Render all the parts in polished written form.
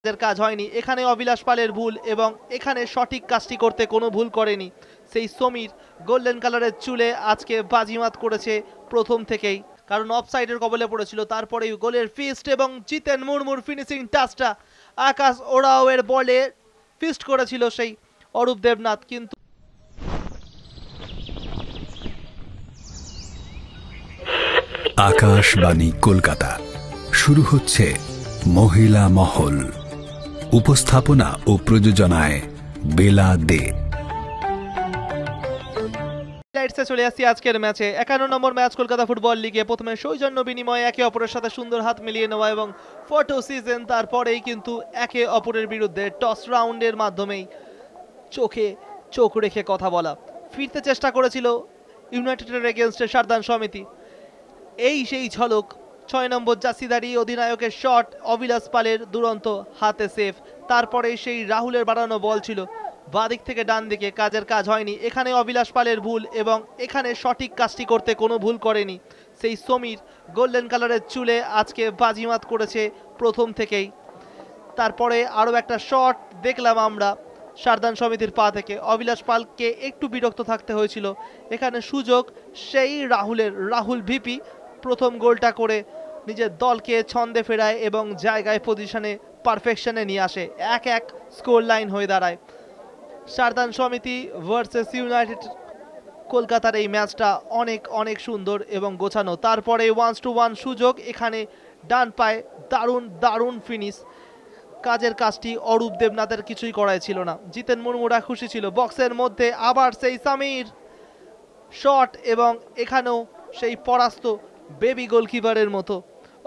কাজ হয়নি, এখানে অবিলাস পালের ভুল এবং এখানে সঠিক কাজটি করতে কোনো ভুল করেনি সেই সমীর। গোল্ডেন কালারের চুলে আজকে বাজিমাত করেছে প্রথম থেকেই, কারণ অফসাইডের কবলে পড়েছিল। তারপরেই গোলের ফিস্ট এবং জিতেন মুর্মুর ফিনিশিং টাচটা আকাশ ওরাওয়ের বলে ফিস্ট করেছিল সেই অরূপ দেবনাথ। কিন্তু আকাশবাণী কলকাতা, শুরু হচ্ছে মহিলা মহল। উপস্থাপনা ও প্রযোজনায় বেলা দে। চলে আসছি আজকের ম্যাচে। 51 নম্বর ম্যাচ কলকাতা ফুটবল লিগে। প্রথমে সৌজন্য বিনিময়ে একে অপরের সাথে সুন্দর হাত মিলিয়ে নেওয়া এবং ফটো সিজন, তারপরেই কিন্তু একে অপরের বিরুদ্ধে টস রাউন্ডের মাধ্যমেই চোখে চোখ রেখে কথা বলা। ফিরতে চেষ্টা করেছিল ইউনাইটেডের এগেনস্টে সারদান সমিতি। এই সেই ঝলক, 6 নম্বর জার্সিধারী অধিনায়কের শট, অবিলাস পালের দুরন্ত হাতে সেফ। তারপরে সেই রাহুলের বাড়ানো বল ছিল বাদিক থেকে ডান দিকে, কাজের কাজ হয়নি। এখানে অবিলাস পালের ভুল এবং এখানে সঠিক কাজটি করতে কোনো ভুল করেনি সেই সমীর। গোল্ডেন কালারের চুলে আজকে বাজিমাত করেছে প্রথম থেকেই। তারপরে আরও একটা শট দেখলাম আমরা সারদান সমিতির পা থেকে। অবিলাস পালকে একটু বিরক্ত থাকতে হয়েছিল। এখানে সুযোগ সেই রাহুল ভিপি প্রথম গোলটা করে নিজের দলকে ছন্দে ফেরায় এবং জায়গায় পজিশনে পারফেকশনে নিয়ে আসে। 1-1 স্কোর লাইন হয়ে দাঁড়ায়। সারদান সমিতি ভার্সেস ইউনাইটেড কলকাতার এই ম্যাচটা অনেক অনেক সুন্দর এবং গোছানো। তারপরে 1-1 সুযোগ, এখানে ডান পায়ে দারুণ ফিনিশ। কাজের কাজটি অরূপ দেবনাথের কিছুই করাই ছিল না। জিতেন মুর্মুরা খুশি ছিল। বক্সের মধ্যে আবার সেই সামির শট এবং এখানেও সেই পরাস্ত বেবি গোলকিপারের মতো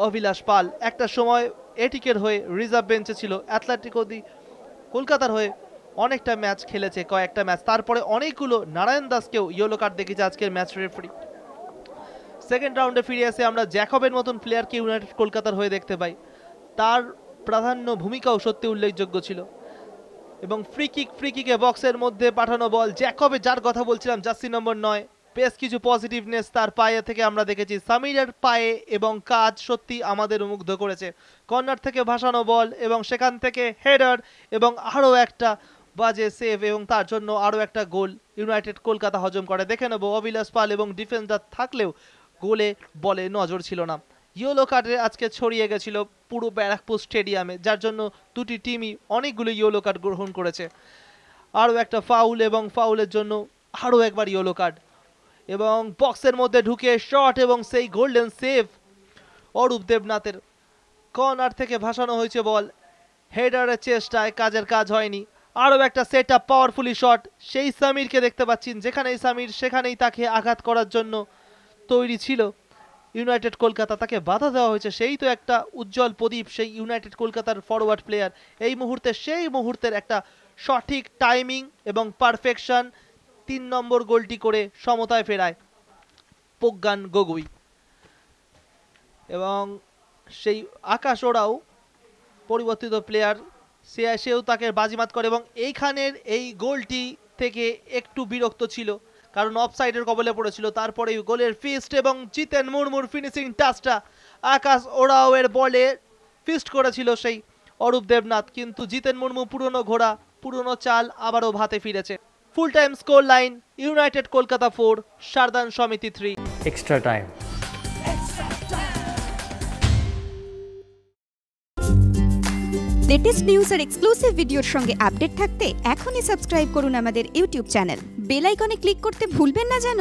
অবিলাস পাল। একটা সময় এটিকের হয়ে রিজার্ভ বেঞ্চে ছিল, অ্যাথলেটিকো দি কলকাতার হয়ে অনেকটা ম্যাচ খেলেছে, কয়েকটা ম্যাচ। তারপরে অনেকগুলো নারায়ণ দাসকেও ইয়েলো কার্ড দেখেছে আজকের ম্যাচ রেফারি। সেকেন্ড রাউন্ডে ফিরে এসে আমরা জ্যাকবের মতন প্লেয়ারকে ইউনাইটেড কলকাতার হয়ে দেখতে পাই। তার প্রাধান্য ভূমিকাও সত্যি উল্লেখযোগ্য ছিল। এবং ফ্রি কিকে বক্সের মধ্যে পাঠানো বল, জ্যাকবে যার কথা বলছিলাম, জার্সি নম্বর 9, বেশ কিছু পজিটিভনেস তার পায়ে থেকে আমরা দেখেছি। সামিরের পায়ে এবং কাজ সত্যি আমাদের মুগ্ধ করেছে। কর্নার থেকে ভাসানো বল এবং সেখান থেকে হেডার এবং আরও একটা বাজে সেভ এবং তার জন্য আরও একটা গোল ইউনাইটেড কলকাতা হজম করে। দেখে নেব অবিলাস পাল এবং ডিফেন্ডার থাকলেও গোলে বলে নজর ছিল না। ইয়েলো কার্ডে আজকে ছড়িয়ে গেছিল পুরো ব্যারাকপুর স্টেডিয়ামে, যার জন্য দুটি টিমই অনেকগুলো ইয়েলো কার্ড গ্রহণ করেছে। আরও একটা ফাউল এবং ফাউলের জন্য আরও একবার ইয়েলো কার্ড এবং বক্সের মধ্যে ঢুকে শট এবং সেই গোল্ডেন সেভ অরূপ দেবনাথের। কর্নার থেকে ভাসানো হয়েছে বল, হেডারের চেষ্টায় কাজের কাজ হয়নি। আরও একটা সেট আপ পাওয়ারফুলি শট, সেই সামিরকে দেখতে পাচ্ছেন, যেখানেই সামির সেখানেই তাকে আঘাত করার জন্য তৈরি ছিল ইউনাইটেড কলকাতা। তাকে বাধা দেওয়া হয়েছে। সেই তো একটা উজ্জ্বল প্রদীপ সেই ইউনাইটেড কলকাতার ফরওয়ার্ড প্লেয়ার। এই মুহূর্তে সেই মুহূর্তের একটা সঠিক টাইমিং এবং পারফেকশন 3 নম্বর গোলটি করে সমতায় ফেরায় প্রজ্ঞান গগৈ। এবং সেই আকাশ ওরাও পরিবর্তিত প্লেয়ার, সেও তাকে বাজিমাত করে এবং এইখানের এই গোলটি থেকে একটু বিরক্ত ছিল, কারণ অফসাইডের কবলে পড়েছিল। তারপরে গোলের ফিস্ট এবং জিতেন মুর্মুর ফিনিশিং টাচটা আকাশ ওরাওয়ের বলে ফিস্ট করেছিল সেই অরূপ দেবনাথ। কিন্তু জিতেন মুর্মু পুরনো ঘোড়া, পুরনো চাল আবারও ভাতে ফিরেছে। Full time score line United Kolkata 4, সারদান সমিতি 3। Extra time. লেটেস্ট নিউজ আর এক্সক্লুসিভ ভিডিওর সঙ্গে আপডেট থাকতে এখনই সাবস্ক্রাইব করুন আমাদের ইউটিউব চ্যানেল। বেল আইকনে ক্লিক করতে ভুলবেন না যেন।